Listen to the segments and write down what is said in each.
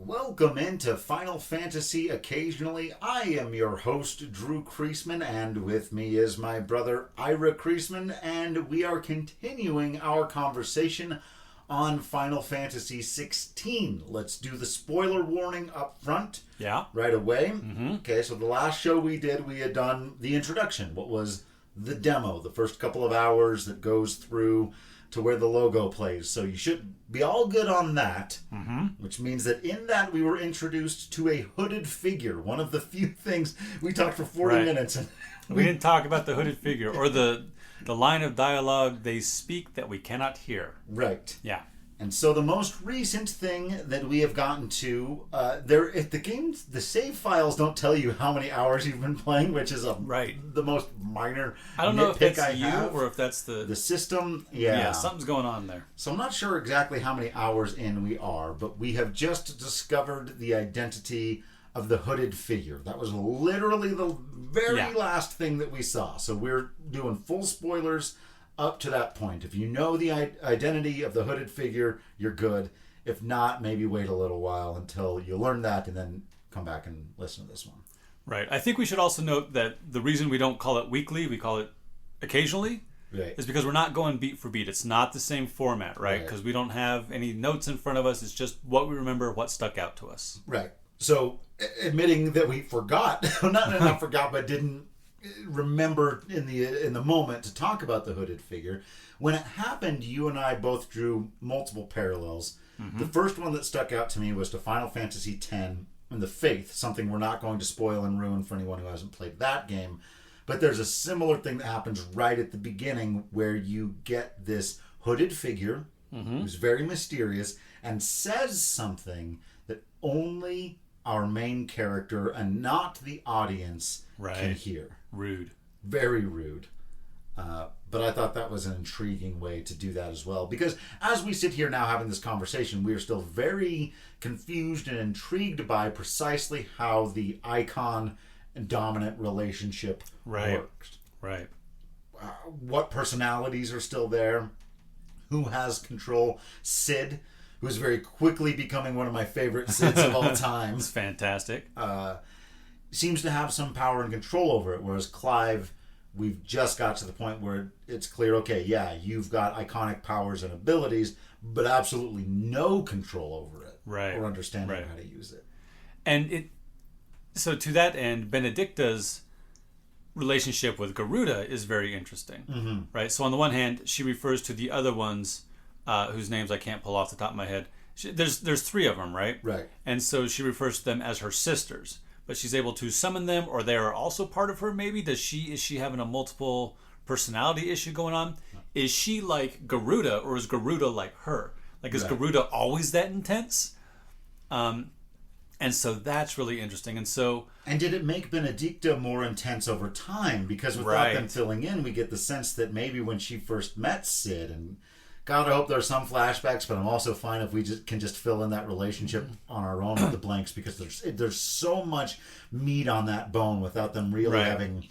Welcome into Final Fantasy Occasionally. I am your host, Drew Kreisman, and with me is my brother, Ira Kreisman, and we are continuing our conversation on Final Fantasy 16. Let's do the spoiler warning up front. Yeah. Right away. Mm-hmm. Okay, so the last show we did, we had done the introduction. What was the demo, the first couple of hours that goes through to where the logo plays. So you should be all good on that, which means that in that we were introduced to a hooded figure. One of the few things we talked for 40 minutes. And we didn't talk about the hooded figure or the line of dialogue they speak that we cannot hear. Right. Yeah. And so the most recent thing that we have gotten to, if the games, the save files don't tell you how many hours you've been playing, which is the most minor. I don't know if that's you or if that's the system. Yeah, something's going on there. So I'm not sure exactly how many hours in we are, but we have just discovered the identity of the hooded figure. That was literally the very last thing that we saw. So we're doing full spoilers up to that point. If you know the identity of the hooded figure, you're good. If not, maybe wait a little while until you learn that and then come back and listen to this one. Right. I think we should also note that the reason we don't call it weekly, we call it occasionally, is because we're not going beat for beat. It's not the same format, right? Because we don't have any notes in front of us. It's just what we remember, what stuck out to us. Right. So admitting that we forgot, not forgot, but didn't remember in the moment to talk about the hooded figure. When it happened, you and I both drew multiple parallels. The first one that stuck out to me was to Final Fantasy X and the Faith, something we're not going to spoil and ruin for anyone who hasn't played that game. But there's a similar thing that happens right at the beginning where you get this hooded figure who's very mysterious and says something that only our main character and not the audience can hear. Rude. Very rude. But I thought that was an intriguing way to do that as well. Because as we sit here now having this conversation, we are still very confused and intrigued by precisely how the icon and dominant relationship works. Right. What personalities are still there? Who has control? Sid, who's very quickly becoming one of my favorite Sids of all time. It's fantastic. Seems to have some power and control over it, whereas Clive, we've just got to the point where it's clear, okay, yeah, you've got iconic powers and abilities, but absolutely no control over it. Right. Or understanding how to use it. And so to that end, Benedicta's relationship with Garuda is very interesting. Right? So on the one hand, she refers to the other ones, whose names I can't pull off the top of my head. There's three of them, right? Right. And so she refers to them as her sisters. But she's able to summon them, or they are also part of her, maybe? Is she having a multiple personality issue going on? Is she like Garuda, or is Garuda like her? Like, is Garuda always that intense? And so that's really interesting. And did it make Benedicta more intense over time? Because without them filling in, we get the sense that maybe when she first met Sid, and God, I hope there's some flashbacks, but I'm also fine if we can just fill in that relationship on our own with the blanks, because there's so much meat on that bone without them really having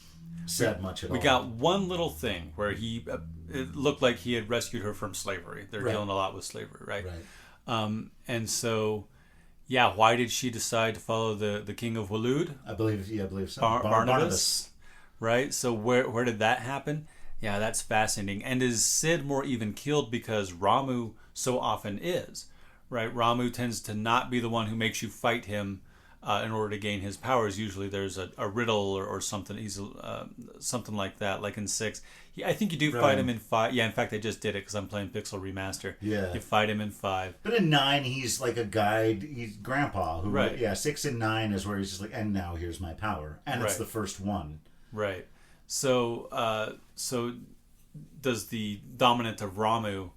said much at all. We got one little thing where it looked like he had rescued her from slavery. They're dealing a lot with slavery, right? And so, why did she decide to follow the king of Waloed? I believe so. Barnabas. Right? So where did that happen? Yeah, that's fascinating. And is Sid more even killed because Ramuh so often is, right? Ramuh tends to not be the one who makes you fight him in order to gain his powers. Usually there's a riddle or something something like that, like in 6. I think you do fight him in 5. Yeah, in fact, I just did it because I'm playing Pixel Remaster. Yeah. You fight him in 5. But in 9, he's like a guide. He's grandpa. Who, 6 and 9 is where he's just like, and now here's my power. And it's the first one. Right. So does the dominant of Ramuh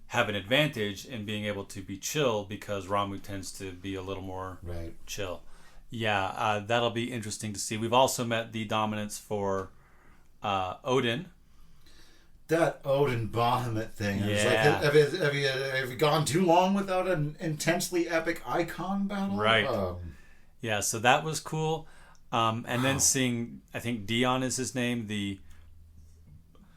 have an advantage in being able to be chill because Ramuh tends to be a little more chill? Yeah, that'll be interesting to see. We've also met the dominants for Odin. That Odin Bahamut thing. Yeah. Like, have you gone too long without an intensely epic icon battle? Right. Yeah, so that was cool. And then seeing, I think Dion is his name, the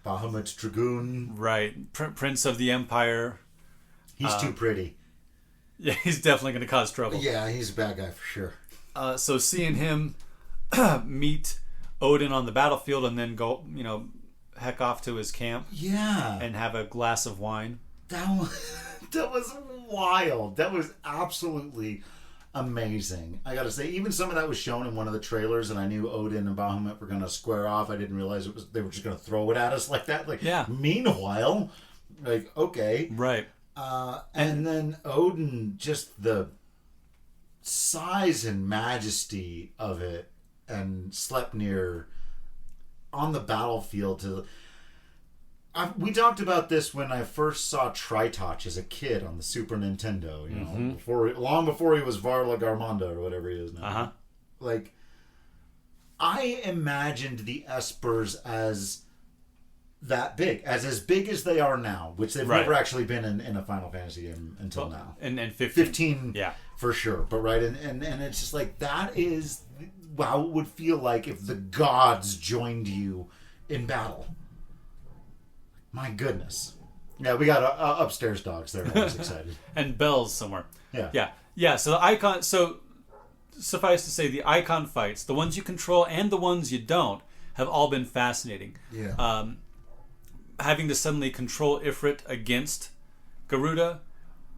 Bahamut Dragoon. Right. Prince of the Empire. He's too pretty. Yeah, he's definitely going to cause trouble. Yeah, he's a bad guy for sure. So seeing him meet Odin on the battlefield and then go, heck off to his camp. Yeah. And have a glass of wine. That was wild. That was absolutely amazing. I gotta say, even some of that was shown in one of the trailers, and I knew Odin and Bahamut were gonna square off. I didn't realize they were just gonna throw it at us like that. Like, yeah. Meanwhile, like, okay, right. And then Odin, just the size and majesty of it, and Sleipnir on the battlefield. We talked about this when I first saw Tritoch as a kid on the Super Nintendo. Long before he was Varla Garmanda or whatever he is now. Like, I imagined the Espers as that big, as big as they are now, which they've never actually been in a Final Fantasy game until now. And 15, yeah, for sure. But and it's just like, that is how it would feel like if the gods joined you in battle. My goodness. Yeah, we got upstairs dogs there. I was excited. And bells somewhere. Yeah. So the icon. So suffice to say, the icon fights, the ones you control and the ones you don't, have all been fascinating. Yeah. Having to suddenly control Ifrit against Garuda,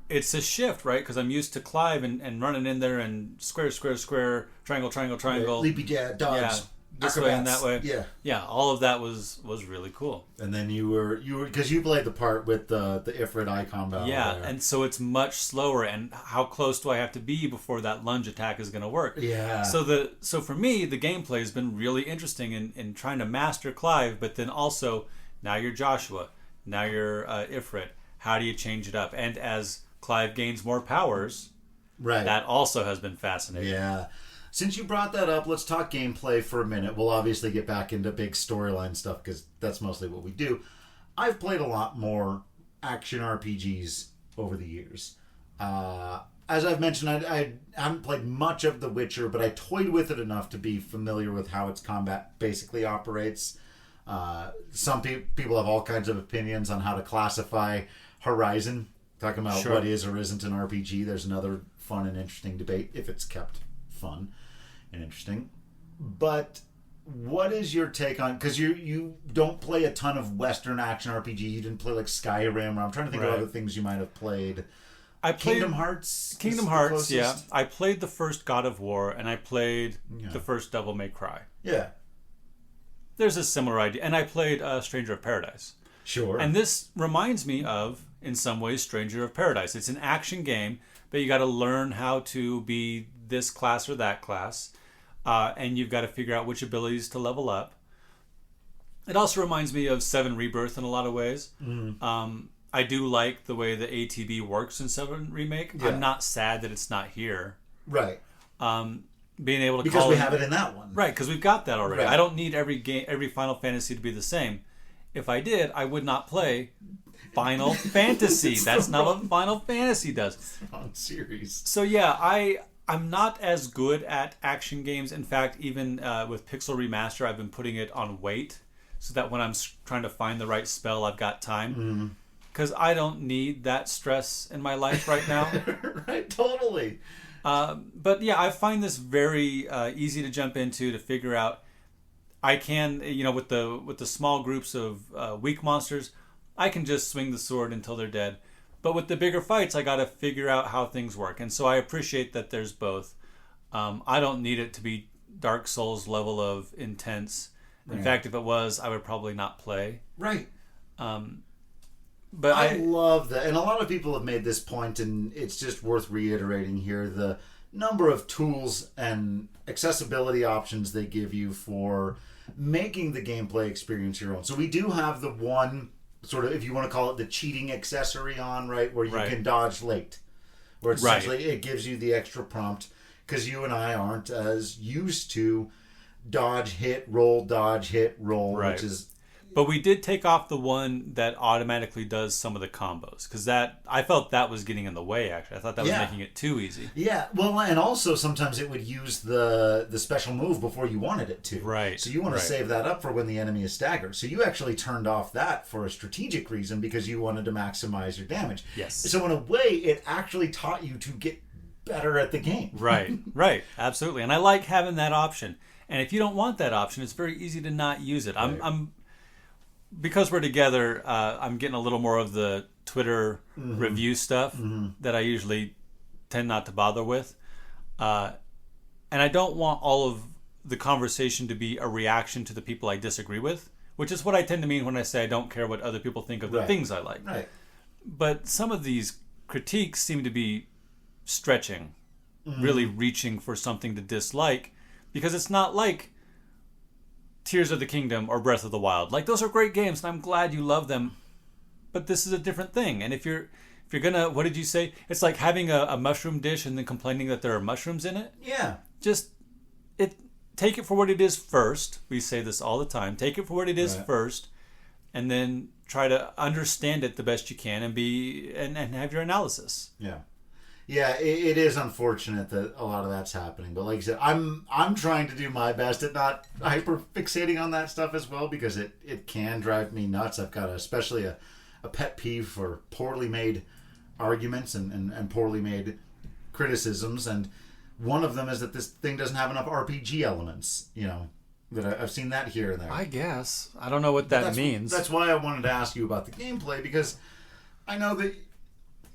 it's a shift, right? Because I'm used to Clive and running in there and square, triangle. Right. Leapy dodge. Yeah. This way and that way. Yeah. All of that was really cool. And then you were because you played the part with the Ifrit icon battle. Yeah, there. and so it's much slower. And how close do I have to be before that lunge attack is going to work? Yeah. So for me, the gameplay has been really interesting in trying to master Clive, but then also now you're Joshua, now you're Ifrit. How do you change it up? And as Clive gains more powers, right, that also has been fascinating. Yeah. Since you brought that up, let's talk gameplay for a minute. We'll obviously get back into big storyline stuff because that's mostly what we do. I've played a lot more action RPGs over the years. As I've mentioned, I haven't played much of The Witcher, but I toyed with it enough to be familiar with how its combat basically operates. Some people have all kinds of opinions on how to classify Horizon, talking about what is or isn't an RPG. There's another fun and interesting debate, if it's kept fun and interesting. But what is your take on, because you don't play a ton of Western action RPG, you didn't play like Skyrim, or I'm trying to think of other things you might have played. I played Kingdom Hearts, yeah. I played the first God of War, and I played the first Devil May Cry. Yeah. There's a similar idea. And I played Stranger of Paradise. Sure. And this reminds me of, in some ways, Stranger of Paradise. It's an action game, but you got to learn how to be this class or that class. And you've got to figure out which abilities to level up. It also reminds me of 7 Rebirth in a lot of ways. Mm. I do like the way the ATB works in 7 Remake. Yeah. I'm not sad that it's not here. Right. Being able to because we have it in that one. Right, because we've got that already. Right. I don't need every Final Fantasy to be the same. If I did, I would not play Final Fantasy. That's not what Final Fantasy does. It's the wrong series. So yeah, I'm not as good at action games. In fact, even with Pixel Remaster, I've been putting it on wait so that when I'm trying to find the right spell, I've got time. Because I don't need that stress in my life right now. Right, totally. But yeah, I find this very easy to jump into, to figure out. I can, with the small groups of weak monsters, I can just swing the sword until they're dead. But with the bigger fights, I got to figure out how things work. And so I appreciate that there's both. I don't need it to be Dark Souls level of intense. In fact, if it was, I would probably not play. Right. But I love that. And a lot of people have made this point, and it's just worth reiterating here. The number of tools and accessibility options they give you for making the gameplay experience your own. So we do have the one sort of, if you want to call it the cheating accessory on, right, where you can dodge late. Where it's essentially it gives you the extra prompt, because you and I aren't as used to dodge, hit, roll, which is But we did take off the one that automatically does some of the combos, because I felt that was getting in the way. Actually, I thought that was making it too easy. Yeah, well, and also sometimes it would use the special move before you wanted it to. Right. So you want to save that up for when the enemy is staggered. So you actually turned off that for a strategic reason because you wanted to maximize your damage. Yes. So in a way, it actually taught you to get better at the game. Right, absolutely. And I like having that option. And if you don't want that option, it's very easy to not use it. I'm because we're together, I'm getting a little more of the Twitter review stuff that I usually tend not to bother with. And I don't want all of the conversation to be a reaction to the people I disagree with, which is what I tend to mean when I say I don't care what other people think of the things I like. Right. But some of these critiques seem to be stretching, really reaching for something to dislike, because it's not like Tears of the Kingdom or Breath of the Wild. Like, those are great games, and I'm glad you love them, but this is a different thing. And if you're gonna, what did you say? It's like having a mushroom dish and then complaining that there are mushrooms in it. Yeah. Just take it for what it is first. We say this all the time. Take it for what it is first, and then try to understand it the best you can and have your analysis. Yeah. Yeah, it is unfortunate that a lot of that's happening. But like I said, I'm trying to do my best at not hyper fixating on that stuff as well, because it can drive me nuts. I've got especially a pet peeve for poorly made arguments and poorly made criticisms. And one of them is that this thing doesn't have enough RPG elements, that I've seen that here and there. I guess. I don't know what that means. That's why I wanted to ask you about the gameplay, because I know that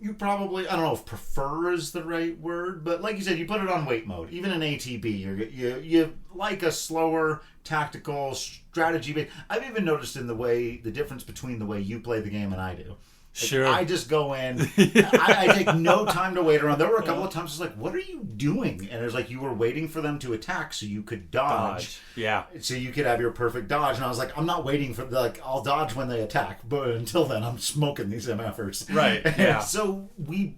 you probably, I don't know if prefer is the right word, but like you said, you put it on wait mode. Even in ATB, you like a slower, tactical, strategy. I've even noticed in the difference between the way you play the game and I do. Sure. I just go in. I take no time to wait around. There were a couple of times it's like, what are you doing? And it was like you were waiting for them to attack so you could dodge. Yeah. So you could have your perfect dodge. And I was like, I'm not waiting for, I'll dodge when they attack. But until then, I'm smoking these MFers. Right, yeah. So we,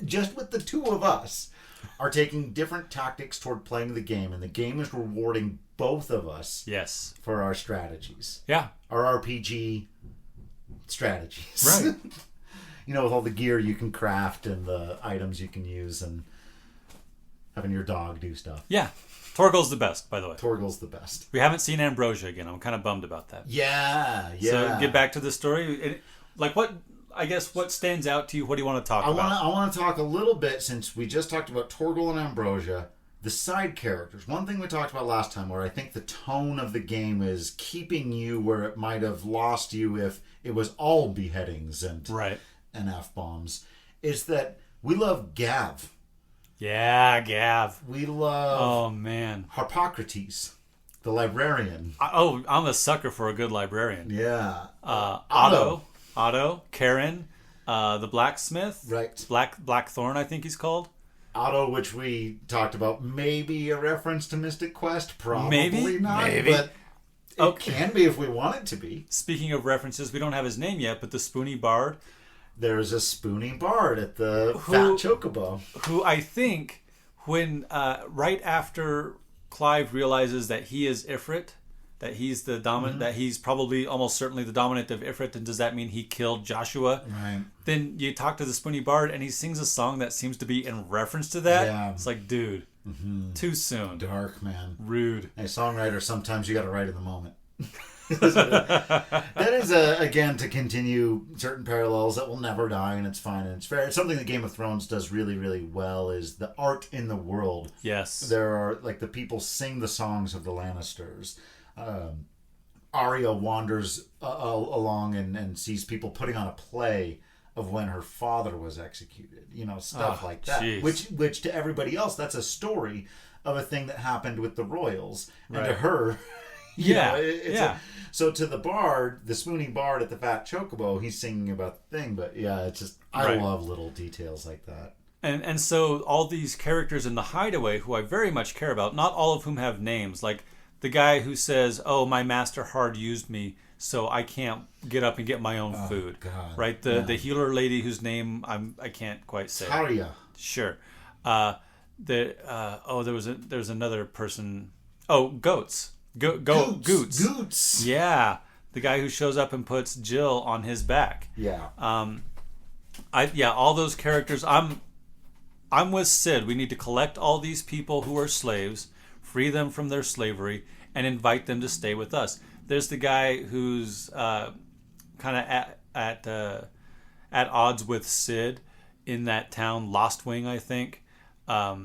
just with the two of us, are taking different tactics toward playing the game. And the game is rewarding both of us. Yes. For our strategies. Yeah. Our RPG strategies. Right. With all the gear you can craft and the items you can use and having your dog do stuff. Yeah. Torgal's the best, by the way. Torgal's the best. We haven't seen Ambrosia again. I'm kind of bummed about that. Yeah. So get back to the story. What stands out to you? What do you want to talk about? I want to talk a little bit, since we just talked about Torgal and Ambrosia, the side characters. One thing we talked about last time, where I think the tone of the game is keeping you where it might have lost you if it was all beheadings and F-bombs, is that we love Gav. Yeah, Gav. We love... Oh, man. Harpocrates, the librarian. I'm a sucker for a good librarian. Yeah. Otto, Karen, the blacksmith. Right. Blackthorn, I think he's called. Otto, which we talked about, maybe a reference to Mystic Quest. Probably maybe not. But it can be if we want it to be. Speaking of references, we don't have his name yet, but the Spoony Bard. There's a Spoony Bard at the Fat Chocobo. Who I think, when right after Clive realizes that he is Ifrit, that he's the dominant, that he's probably almost certainly the dominant of Ifrit, and does that mean he killed Joshua? Right. Then you talk to the Spoony Bard, and he sings a song that seems to be in reference to that. Yeah. It's like, dude, too soon. Dark, man. Rude. Hey, songwriter, sometimes you got to write in the moment. That is, again, to continue certain parallels that will never die, and it's fine and it's fair. It's something that Game of Thrones does really, really well, is the art in the world. Yes. There are, the people sing the songs of the Lannisters. Arya wanders along and sees people putting on a play of when her father was executed. Stuff like that. Geez. Which to everybody else, that's a story of a thing that happened with the royals. And right. to her... So to the bard, the Spoony Bard at the Fat Chocobo, he's singing about the thing. But yeah, it's just, I love little details like that. And so all these characters in the Hideaway, who I very much care about, not all of whom have names, like the guy who says, "Oh, my master hard used me, so I can't get up and get my own food." God. Right? The healer lady whose name I can't quite say. Arya. Sure. There was another person. Oh, goats. Goots. Goots. Yeah. the guy who shows up and puts Jill on his back. Yeah. All those characters. I'm with Sid. We need to collect all these people who are slaves, free them from their slavery, and invite them to stay with us. There's the guy who's kind of at odds with Sid in that town, Lost Wing, I think. I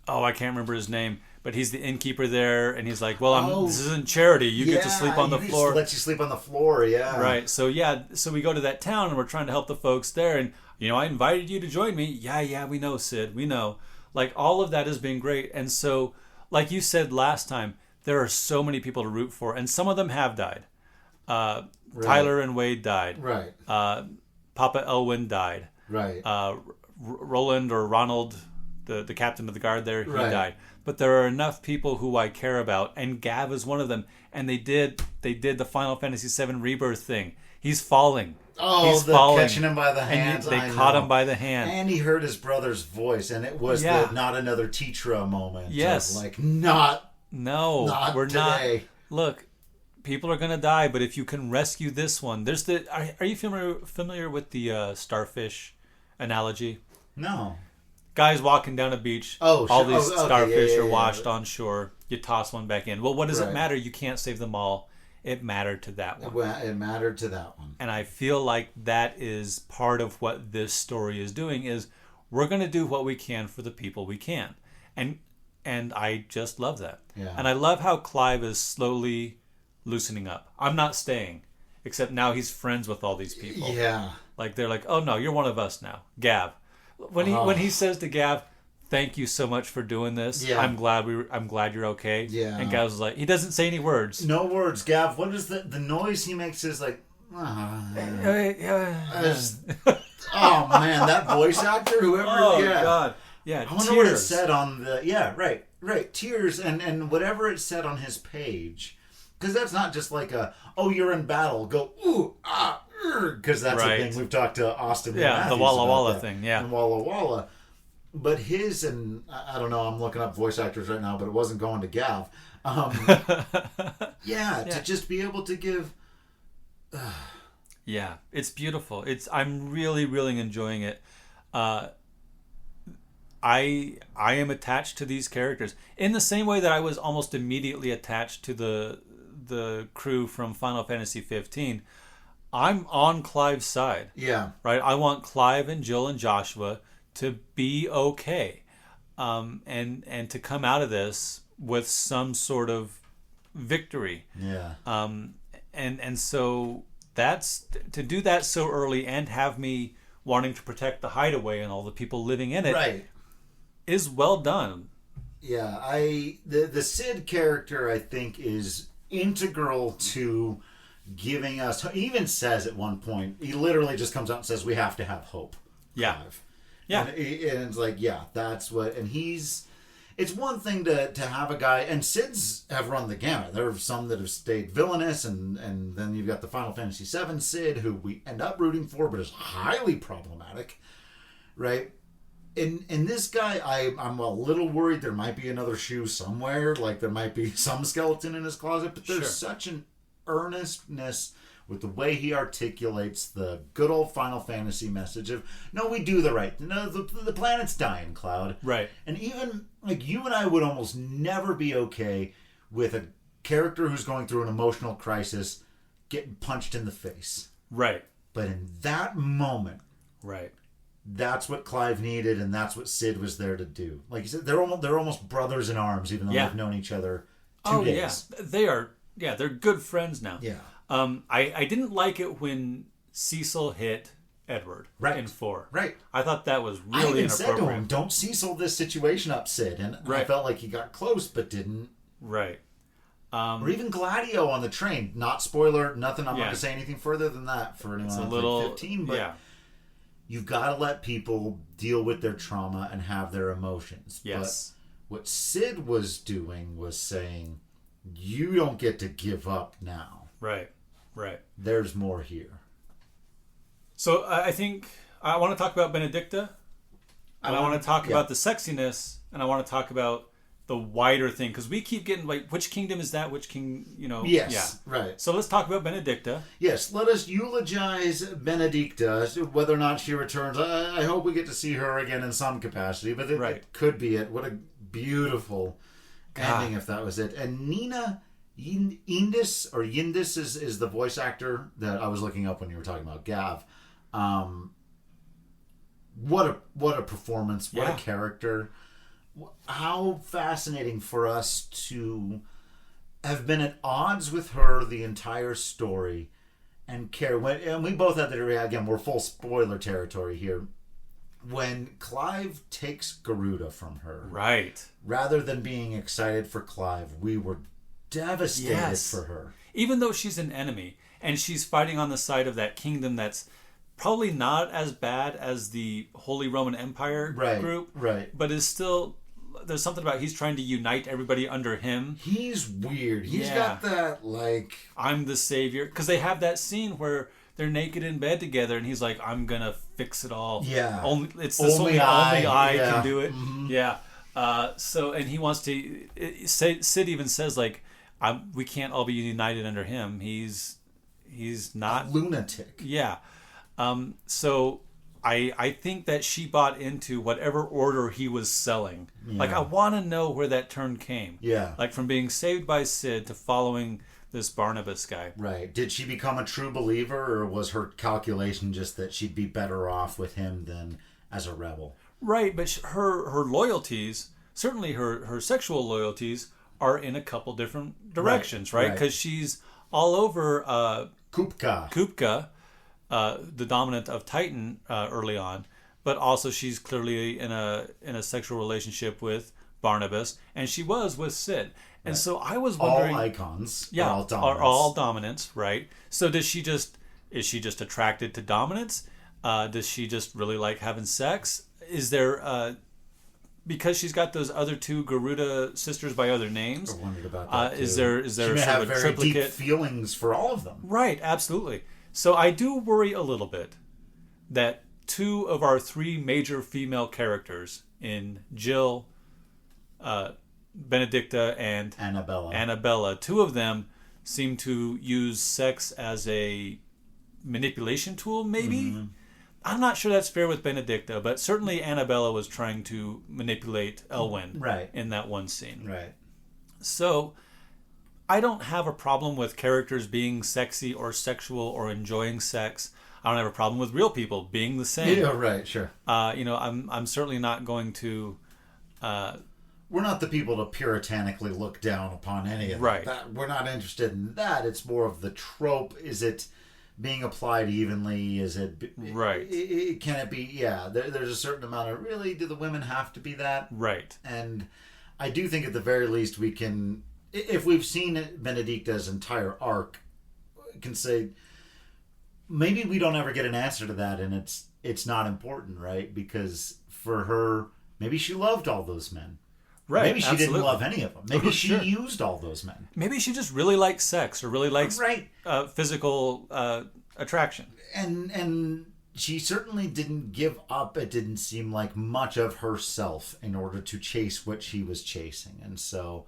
can't remember his name, but he's the innkeeper there, and he's like, "Well, this isn't charity. You get to sleep on the floor." Let you sleep on the floor, yeah. Right. So we go to that town, and we're trying to help the folks there, and I invited you to join me. Yeah, we know, Sid. We know. Like, all of that has been great, and so, like you said last time, there are so many people to root for, and some of them have died. Right. Tyler and Wade died. Right. Papa Elwyn died. Right. Roland or Ronald, the captain of the guard there, he died. But there are enough people who I care about, and Gav is one of them. And they did the Final Fantasy VII Rebirth thing. He's falling. Oh, he's falling. Catching him by the hands. They caught him by the hand. And he heard his brother's voice, and it was the not another Tetra moment. Yes. Of like, not we're today. Not. Look, people are going to die, but if you can rescue this one, there's are you familiar with the starfish analogy? No. Guys walking down a beach. Oh, all these starfish are yeah, washed on shore. You toss one back in. Well, what does it Right. matter? You can't save them all. It mattered to that one. It mattered to that one. And I feel like that is part of what this story is doing, is we're going to do what we can for the people we can. And I just love that. Yeah. And I love how Clive is slowly loosening up. I'm not staying, except now he's friends with all these people. Yeah. Like, they're like, "Oh no, you're one of us now." Gav. When he says to Gav, "Thank you so much for doing this. Yeah. I'm glad you're okay." Yeah. And Gav's like, he doesn't say any words. No words. Gav, what is the noise he makes is like... oh, man, that voice actor, whoever... Oh, God. Yeah, I wonder tears. what it said on the... Yeah, right. Tears and whatever it said on his page. Because that's not just like you're in battle. Go, ooh, ah, because that's Right. the thing we've talked to Austin. Yeah, Matthews the Walla about Walla that. thing, yeah. And Walla Walla. But his, and I don't know, I'm looking up voice actors right now, but it wasn't going to Gav. To just be able to give... Yeah, it's beautiful. I'm really, really enjoying it. I am attached to these characters in the same way that I was almost immediately attached to the crew from Final Fantasy 15. I'm on Clive's side. Yeah. Right? I want Clive and Jill and Joshua to be okay. And to come out of this with some sort of victory. Yeah. And so that's to do that so early and have me wanting to protect the hideaway and all the people living in it is well done. Yeah, the Sid character, I think, is integral to giving us... He even says at one point, he literally just comes out and says, "We have to have hope." Yeah. Clive. Yeah. And it's like, that's what... And it's one thing to have a guy... And Sids have run the gamut. There are some that have stayed villainous, and then you've got the Final Fantasy VII Sid, who we end up rooting for, but is highly problematic. Right? In this guy, I'm a little worried there might be another shoe somewhere. Like, there might be some skeleton in his closet. But there's such an earnestness with the way he articulates the good old Final Fantasy message of, no, we do the right. No, the planet's dying, Cloud. Right. And even, like, you and I would almost never be okay with a character who's going through an emotional crisis getting punched in the face. Right. But in that moment... Right. That's what Clive needed, and that's what Sid was there to do. Like you said, they're almost brothers in arms, even though they've known each other 2 days. Yeah. They are. Yeah, they're good friends now. Yeah. I didn't like it when Cecil hit Edward in 4. Right. I thought that was I really even said to inappropriate. him, "Don't Cecil this situation up, Sid," and I felt like he got close but didn't. Right. Or even Gladio on the train. Not spoiler, nothing. I'm not going to say anything further than that for anyone under 15. But you've got to let people deal with their trauma and have their emotions. Yes. But what Sid was doing was saying, you don't get to give up now. Right. Right. There's more here. So I think I want to talk about Benedicta. And I want to talk about the sexiness. And I want to talk about the wider thing, because we keep getting like, which kingdom is that? Which king? Yes, Yeah. right. So let's talk about Benedicta. Yes, let us eulogize Benedicta, whether or not she returns. I hope we get to see her again in some capacity, but it could be it. What a beautiful ending if that was it. And Nina Yindis, or Yindis is the voice actor that I was looking up when you were talking about Gav. What a performance, what a character. How fascinating for us to have been at odds with her the entire story and care. And we both had the, again, we're full spoiler territory here. When Clive takes Garuda from her, right, rather than being excited for Clive, we were devastated for her. Even though she's an enemy and she's fighting on the side of that kingdom that's probably not as bad as the Holy Roman Empire group, but is still, there's something about he's trying to unite everybody under him. He's weird. He's got that, like, I'm the savior. Because they have that scene where they're naked in bed together and he's like, I'm going to fix it all. Yeah. Only I can do it. Mm-hmm. Yeah. So, and he wants to, Sid even says, like, we can't all be united under him. He's not a lunatic. Yeah. So I think that she bought into whatever order he was selling. Yeah. Like, I want to know where that turn came. Yeah. Like, from being saved by Sid to following this Barnabas guy. Right. Did she become a true believer, or was her calculation just that she'd be better off with him than as a rebel? Right, but her loyalties, certainly her sexual loyalties, are in a couple different directions, right? Because she's all over Kupka, the dominant of Titan early on, but also she's clearly in a sexual relationship with Barnabas, and she was with Sid. And so I was wondering, all icons, are all dominants, right? So is she just attracted to dominance? Does she just really like having sex? Is there because she's got those other two Garuda sisters by other names? I wondered about that too. Is there she may have very triplicate? Deep feelings for all of them? Right, absolutely. So I do worry a little bit that two of our three major female characters in Jill, Benedicta, and Annabella, two of them seem to use sex as a manipulation tool, maybe? Mm-hmm. I'm not sure that's fair with Benedicta, but certainly Annabella was trying to manipulate Elwyn in that one scene. Right. So I don't have a problem with characters being sexy or sexual or enjoying sex. I don't have a problem with real people being the same. Yeah, right, sure. I'm certainly not going to... we're not the people to puritanically look down upon any of that. We're not interested in that. It's more of the trope. Is it being applied evenly? Is it... can it be... Yeah, there's a certain amount of... Really, do the women have to be that? Right. And I do think at the very least we can... If we've seen Benedicta's entire arc, can say... Maybe we don't ever get an answer to that, and it's not important, right? Because for her, maybe she loved all those men. Right. Maybe she didn't love any of them. Maybe she used all those men. Maybe she just really likes sex or really likes physical attraction. And she certainly didn't give up, it didn't seem like, much of herself in order to chase what she was chasing. And so,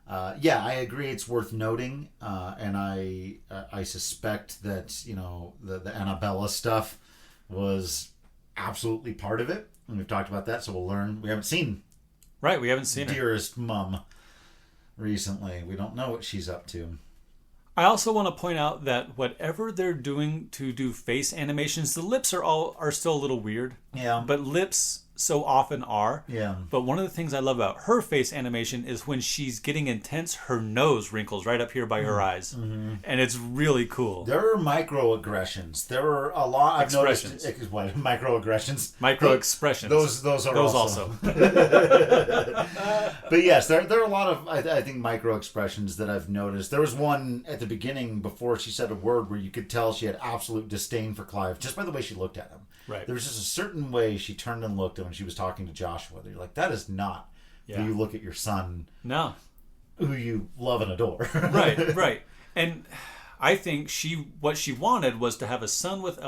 I agree it's worth noting. And I suspect that, the Annabella stuff was absolutely part of it. And we've talked about that, so we'll learn. We haven't seen... Right, we haven't seen Dearest Mum recently. We don't know what she's up to. I also want to point out that whatever they're doing to do face animations, the lips are still a little weird. Yeah. But lips so often are. Yeah. But one of the things I love about her face animation is when she's getting intense, her nose wrinkles right up here by her eyes. Mm-hmm. And it's really cool. There are microaggressions. There are a lot... I've noticed... What? Microaggressions? Microexpressions. Those also. But yes, there are a lot of, I think, microexpressions that I've noticed. There was one at the beginning before she said a word where you could tell she had absolute disdain for Clive just by the way she looked at him. Right. There was just a certain way she turned and looked at when she was talking to Joshua. You're like, that is not how you look at your son. No. Who you love and adore. Right. And I think what she wanted was to have a son with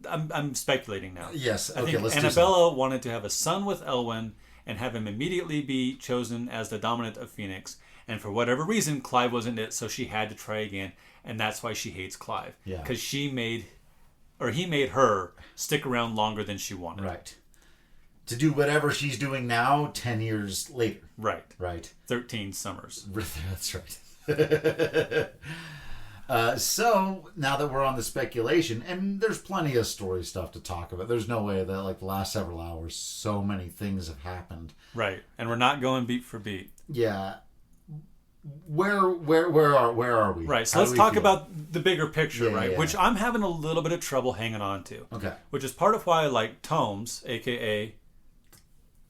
I'm speculating now. Yes. I think Annabella wanted to have a son with Elwyn, and have him immediately be chosen as the dominant of Phoenix. And for whatever reason, Clive wasn't it, so she had to try again, and that's why she hates Clive. Yeah. Because he made her stick around longer than she wanted. Right. To do whatever she's doing now 10 years later. Right. Right. 13 summers. That's right. So now that we're on the speculation, and there's plenty of story stuff to talk about. There's no way that like the last several hours, so many things have happened. Right. And we're not going beat for beat. Yeah. Where are we? Right. So let's talk about the bigger picture, right? Yeah. Which I'm having a little bit of trouble hanging on to. Okay. Which is part of why I like tomes, aka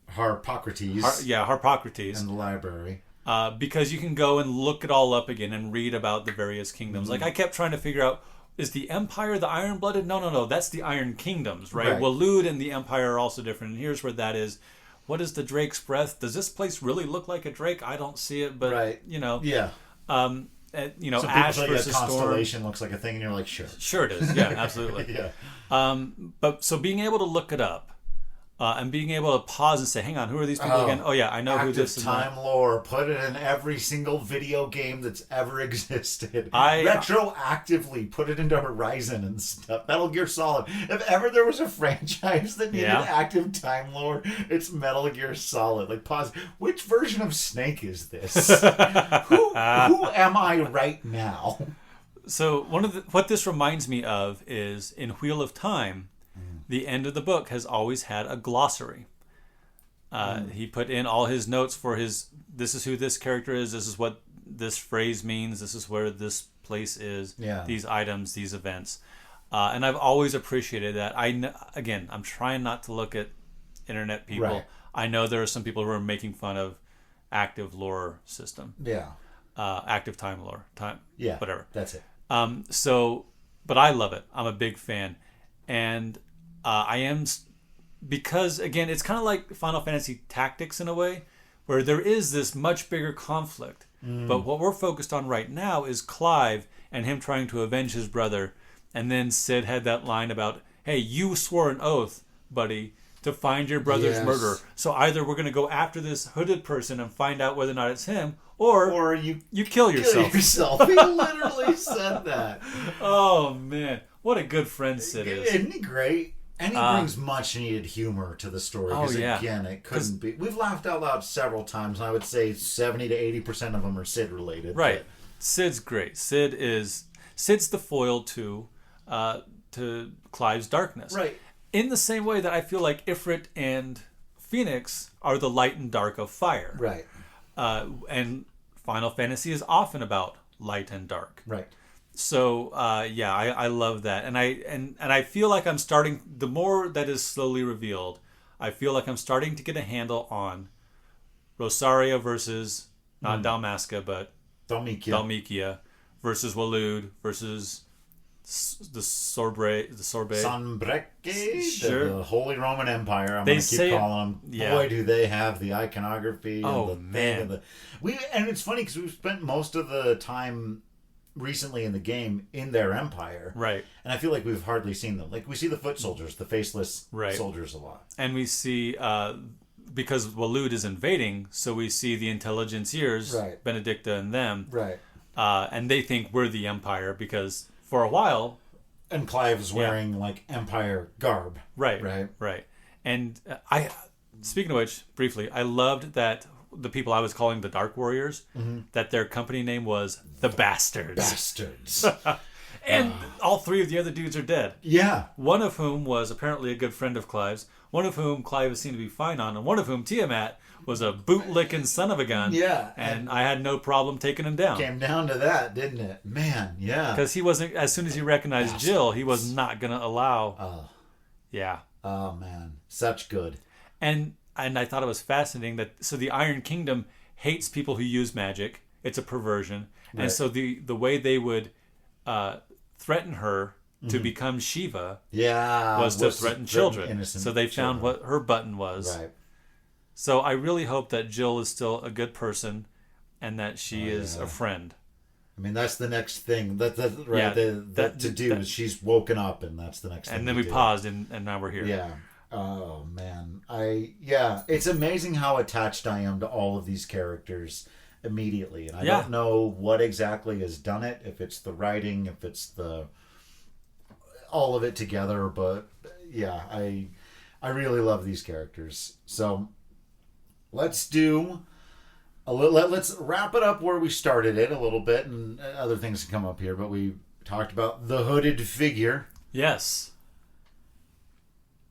Harpocrates. Harpocrates. And the library. Because you can go and look it all up again and read about the various kingdoms. Like I kept trying to figure out, is the Empire the Iron-Blooded? No. That's the Iron Kingdoms, right? Waloed and the Empire are also different. And here's where that is. What is the Drake's Breath? Does this place really look like a Drake? I don't see it, but Yeah. So Ash versus Constellation Storm looks like a thing, and you're like, sure. Sure it is. Yeah, absolutely. Yeah. But so being able to look it up and being able to pause and say, hang on, who are these people again? Oh, yeah, I know who this is. Time lore. Put it in every single video game that's ever existed. Retroactively put it into Horizon and stuff. Metal Gear Solid. If ever there was a franchise that needed active time lore, it's Metal Gear Solid. Like, pause. Which version of Snake is this? Who am I right now? So what this reminds me of is in Wheel of Time, the end of the book has always had a glossary. He put in all his notes for this is who this character is, this is what this phrase means, this is where this place is, these items, these events. And I've always appreciated that. I'm trying not to look at internet people. Right. I know there are some people who are making fun of active lore system. Yeah. Active time lore. Yeah. Whatever. That's it. But I love it. I'm a big fan. And I am, because again, it's kind of like Final Fantasy Tactics in a way, where there is this much bigger conflict. But what we're focused on right now is Clive and him trying to avenge his brother. And then Sid had that line about, hey, you swore an oath, buddy, to find your brother's murderer. So either we're going to go after this hooded person and find out whether or not it's him, or you kill yourself. He literally said that. Oh, man. What a good friend Sid is. Isn't he great? And he brings much needed humor to the story. Because again, it couldn't be. We've laughed out loud several times, and I would say 70 to 80% of them are Sid related. Right. But Sid's great. Sid's the foil to Clive's darkness. Right. In the same way that I feel like Ifrit and Phoenix are the light and dark of fire. Right. And Final Fantasy is often about light and dark. Right. So I love that, and I feel like I'm starting. The more that is slowly revealed, I feel like I'm starting to get a handle on Rosaria versus not Dalmasca, but Dalmikia versus Waloed versus the Sorbet. Sanbreque, sure. the Holy Roman Empire. I'm going to keep calling them. Boy, do they have the iconography. Oh, and the man. Thing and it's funny because we've spent most of the time recently in the game in their empire. Right. And I feel like we've hardly seen them. Like, we see the foot soldiers, the faceless soldiers a lot. And we see, because Waloed is invading, so we see the Intelligenceers, Benedicta and them. Right. And they think we're the Empire because for a while... And Clive is wearing, like, Empire garb. Right. And speaking of which, briefly, I loved that the people I was calling the Dark Warriors, that their company name was the Bastards. And all three of the other dudes are dead. Yeah. One of whom was apparently a good friend of Clive's, one of whom Clive seemed to be fine on, and one of whom, Tiamat, was a bootlicking son of a gun. Yeah. And I had no problem taking him down. Came down to that, didn't it? Man, yeah. Because he wasn't, as soon as he recognized Jill, he was not going to allow. Oh. Yeah. Oh, man. Such good. And I thought it was fascinating that, so the Iron Kingdom hates people who use magic. It's a perversion. Right. And so the way they would threaten her to become Shiva was to threaten children. So they found what her button was. Right. So I really hope that Jill is still a good person and that she is a friend. I mean, that's the next thing. She's woken up, and that's the next thing. And then we paused, and now we're here. Yeah. Oh man, it's amazing how attached I am to all of these characters immediately, and I don't know what exactly has done it. If it's the writing, if it's the all of it together, but yeah, I really love these characters. So let's do let's wrap it up where we started it a little bit, and other things come up here. But we talked about the hooded figure. Yes.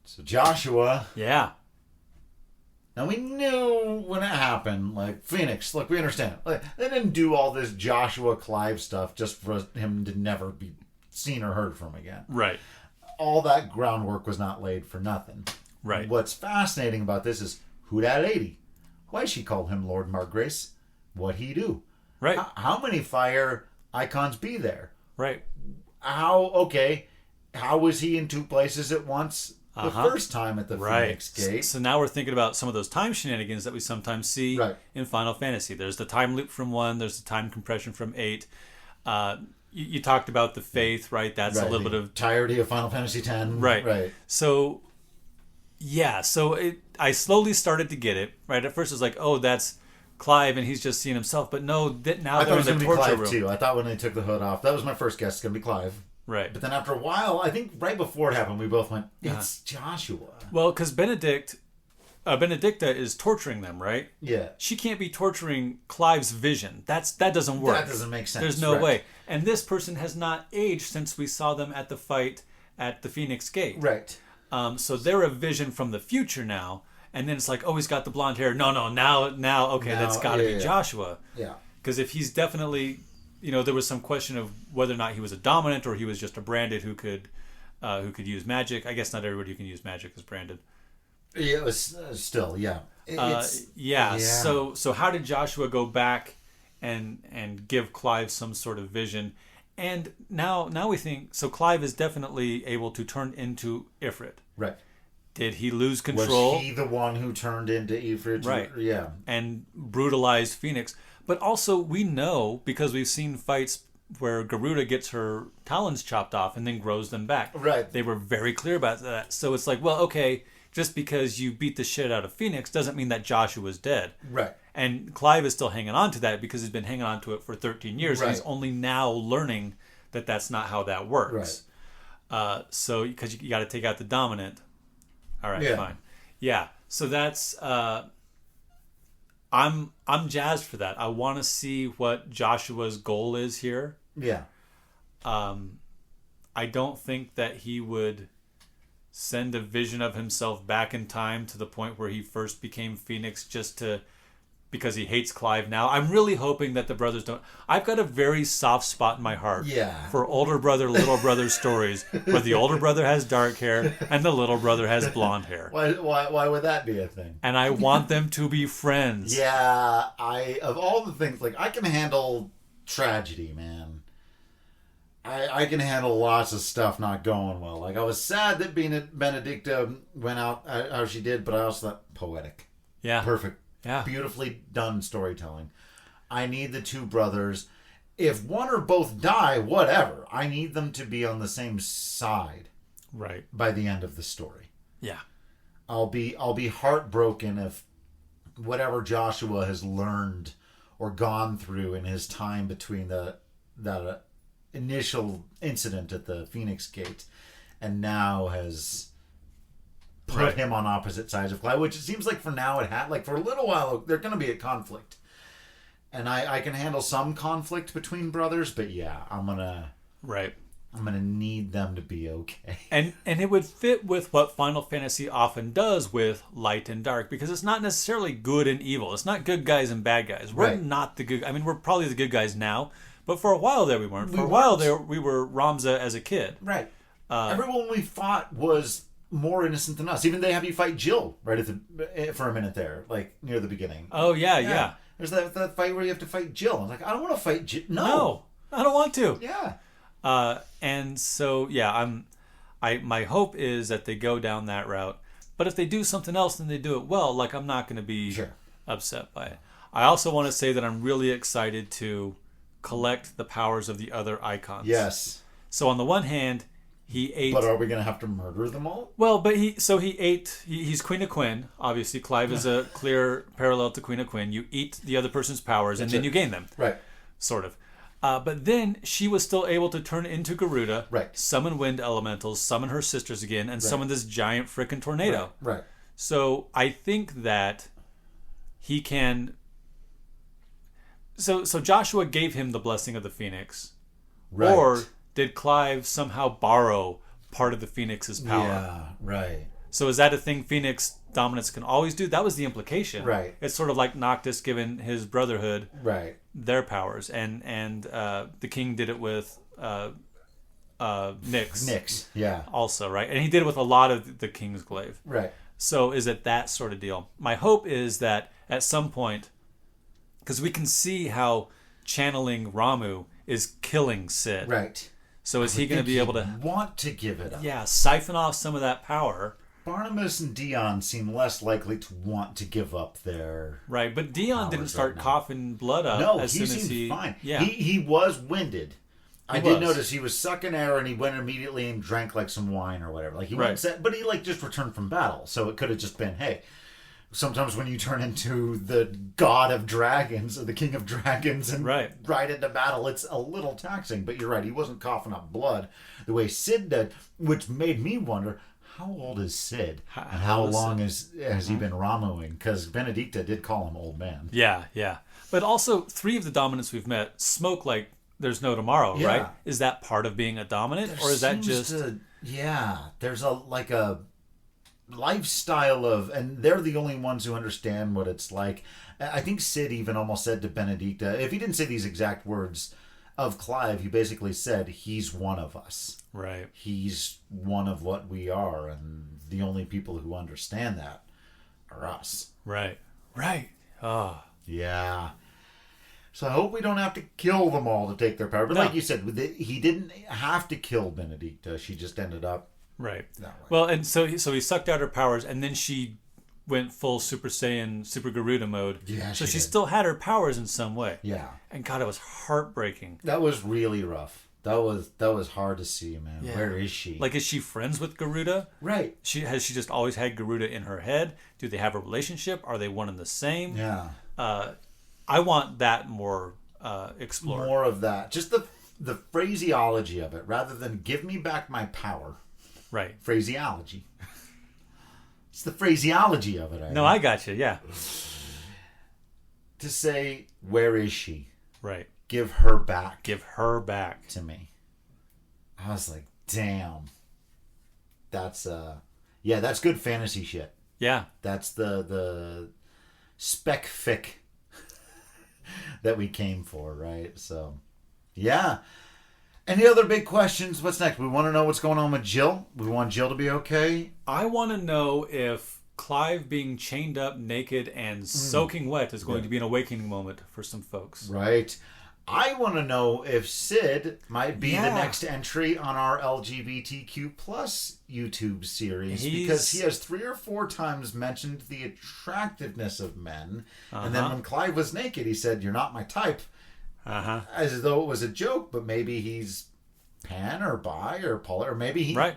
So Joshua. Yeah. Now we knew when it happened, like Phoenix. Look, we understand. Like, they didn't do all this Joshua Clive stuff just for him to never be seen or heard from again. Right. All that groundwork was not laid for nothing. Right. What's fascinating about this is who that lady? Why she called him Lord Margrace? What he do? Right. How many fire icons be there? Right. How was he in two places at once? The first time at the Phoenix Gate. So now we're thinking about some of those time shenanigans that we sometimes see in Final Fantasy. There's the time loop from 1. There's the time compression from 8. You talked about the faith, right? That's a little bit of entirety of Final Fantasy X. Right. So, yeah. So I slowly started to get it. Right. At first, it was like, oh, that's Clive, and he's just seeing himself. But no, now I thought they're it was in the going to be torture Clive room. too. I thought when they took the hood off, that was my first guess. It's going to be Clive. Right. But then after a while, I think right before it happened, we both went, it's Joshua. Well, because Benedicta is torturing them, right? Yeah. She can't be torturing Clive's vision. That doesn't work. That doesn't make sense. There's no way. And this person has not aged since we saw them at the fight at the Phoenix Gate. Right. So they're a vision from the future now. And then it's like, oh, he's got the blonde hair. No, now, okay, that's got to be Joshua. Yeah. Because if he's definitely... there was some question of whether or not he was a dominant or he was just a branded who could use magic. I guess not everybody who can use magic is branded. Yeah, it was still, yeah. Yeah. So how did Joshua go back and give Clive some sort of vision? And now we think, so Clive is definitely able to turn into Ifrit. Right. Did he lose control? Was he the one who turned into Ifrit? Right. Yeah. And brutalized Phoenix. But also, we know, because we've seen fights where Garuda gets her talons chopped off and then grows them back. Right. They were very clear about that. So it's like, well, okay, just because you beat the shit out of Phoenix doesn't mean that Joshua's dead. Right. And Clive is still hanging on to that because he's been hanging on to it for 13 years. Right. And he's only now learning that that's not how that works. Right. So, because you got to take out the dominant. All right, fine. Yeah. So that's... I'm jazzed for that. I want to see what Joshua's goal is here. Yeah. I don't think that he would send a vision of himself back in time to the point where he first became Phoenix because he hates Clive now. I'm really hoping that the brothers don't. I've got a very soft spot in my heart for older brother, little brother stories where the older brother has dark hair and the little brother has blonde hair. Why would that be a thing? And I want them to be friends. Yeah, of all the things, like, I can handle tragedy, man. I can handle lots of stuff not going well. Like, I was sad that Benedicta went out how she did, but I also thought poetic. Yeah. Perfect. Yeah. Beautifully done storytelling. I need the two brothers. If one or both die, whatever. I need them to be on the same side. Right. By the end of the story. Yeah. I'll be heartbroken if whatever Joshua has learned or gone through in his time between the initial incident at the Phoenix Gate and now has put him on opposite sides of Clive, which it seems like for now it had, like, for a little while they're going to be a conflict, and I can handle some conflict between brothers, but yeah, I'm gonna need them to be okay. And it would fit with what Final Fantasy often does with light and dark, because it's not necessarily good and evil. It's not good guys and bad guys. We're not the good. I mean, we're probably the good guys now, but for a while there we weren't. For a while there we were Ramza as a kid. Right. Everyone we fought was more innocent than us. Even they have you fight Jill for a minute there, like near the beginning. Oh yeah. There's that fight where you have to fight Jill. I was like, I don't want to fight Jill. No, I don't want to. Yeah. And so my hope is that they go down that route. But if they do something else and they do it well, like, I'm not going to be upset by it. I also want to say that I'm really excited to collect the powers of the other icons. Yes. So on the one hand, he ate. But are we going to have to murder them all? Well, but he ate. He's Queen of Quinn. Obviously, Clive is a clear parallel to Queen of Quinn. You eat the other person's powers, and then you gain them. Right. Sort of. But then she was still able to turn into Garuda, Right. summon wind elementals, summon her sisters again, and summon this giant frickin' tornado. Right. So I think that he can. So Joshua gave him the blessing of the Phoenix, Right. or did Clive somehow borrow part of the Phoenix's power? Yeah, right. So is that a thing Phoenix dominance can always do? That was the implication. Right. It's sort of like Noctis giving his brotherhood Right. their powers, and the king did it with Nyx. Nyx, yeah. Also, right? And he did it with a lot of the king's glaive. Right. So is it that sort of deal? My hope is that at some point, because we can see how channeling Ramu is killing Sid. Right. So is he going to be able to want to give it up? Yeah, siphon off some of that power. Barnabas and Dion seem less likely to want to give up their Right, but Dion didn't start right now. coughing blood up No, as he soon seemed as he fine. Yeah. He was winded. I He did was. notice he was sucking air and he went immediately and drank like some wine or whatever. Like he Right. went set, but he like just returned from battle. So it could have just been, hey, sometimes when you turn into the god of dragons or the king of dragons and Right. ride into battle, it's a little taxing. But you're right, he wasn't coughing up blood the way Sid did, which made me wonder, how old is Sid? And how long has he been Ramuing? Because Benedicta did call him old man. Yeah, yeah. But also, 3 of the dominants we've met smoke like there's no tomorrow, Yeah. right? Is that part of being a dominant, or is that just there's a lifestyle of, and they're the only ones who understand what it's like. I think Sid even almost said to Benedicta, if he didn't say these exact words of Clive, he basically said, he's one of us. right? He's one of what we are, and the only people who understand that are us. Right, right. Oh, Yeah. So I hope we don't have to kill them all to take their power. But No. like you said, he didn't have to kill Benedicta. She just ended up right. that way. Well, and so he sucked out her powers, and then she went full Super Saiyan, Super Garuda mode. Yeah, so she she did. still had her powers in some way. Yeah. And God, it was heartbreaking. That was really rough. That was hard to see, man. Yeah. Where is she? Like, is she friends with Garuda? right. Has she just always had Garuda in her head? Do they have a relationship? Are they one and the same? Yeah. I want that more explored. More of that. Just the phraseology of it, rather than give me back my power. Right. Phraseology. It's the phraseology of it. No, I got you. Yeah. To say, where is she? Right. Give her back Give her back. to me. I was like, damn. That's that's good fantasy shit. Yeah. That's the spec fic that we came for, right? So, yeah. Any other big questions? What's next? We want to know what's going on with Jill. We want Jill to be okay. I want to know if Clive being chained up, naked, and soaking wet is going to be an awakening moment for some folks. Right. I want to know if Sid might be the Yeah. next entry on our LGBTQ plus YouTube series, He's- because he has 3 or 4 times mentioned the attractiveness of men. And then when Clive was naked, he said, "You're not my type," as though it was a joke, but maybe he's pan or bi or poly, or maybe he Right.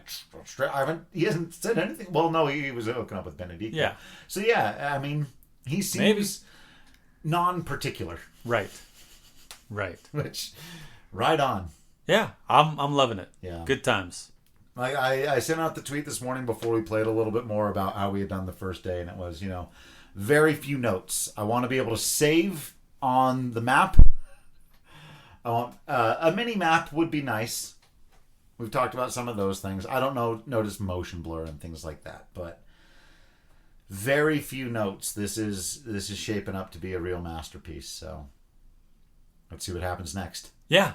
he hasn't said anything. Well, no, he was hooking up with Benedicta. Yeah. So yeah, I mean, he seems Maybe. non-particular, Right. Right. which right on. Yeah. I'm loving it. Yeah. Good times. Like I sent out the tweet this morning before we played a little bit more about how we had done the first day, and it was, very few notes. I want to be able to save on the map. I want a mini map would be nice. We've talked about some of those things. I don't notice motion blur and things like that, but very few notes. This is shaping up to be a real masterpiece. So let's see what happens next. Yeah.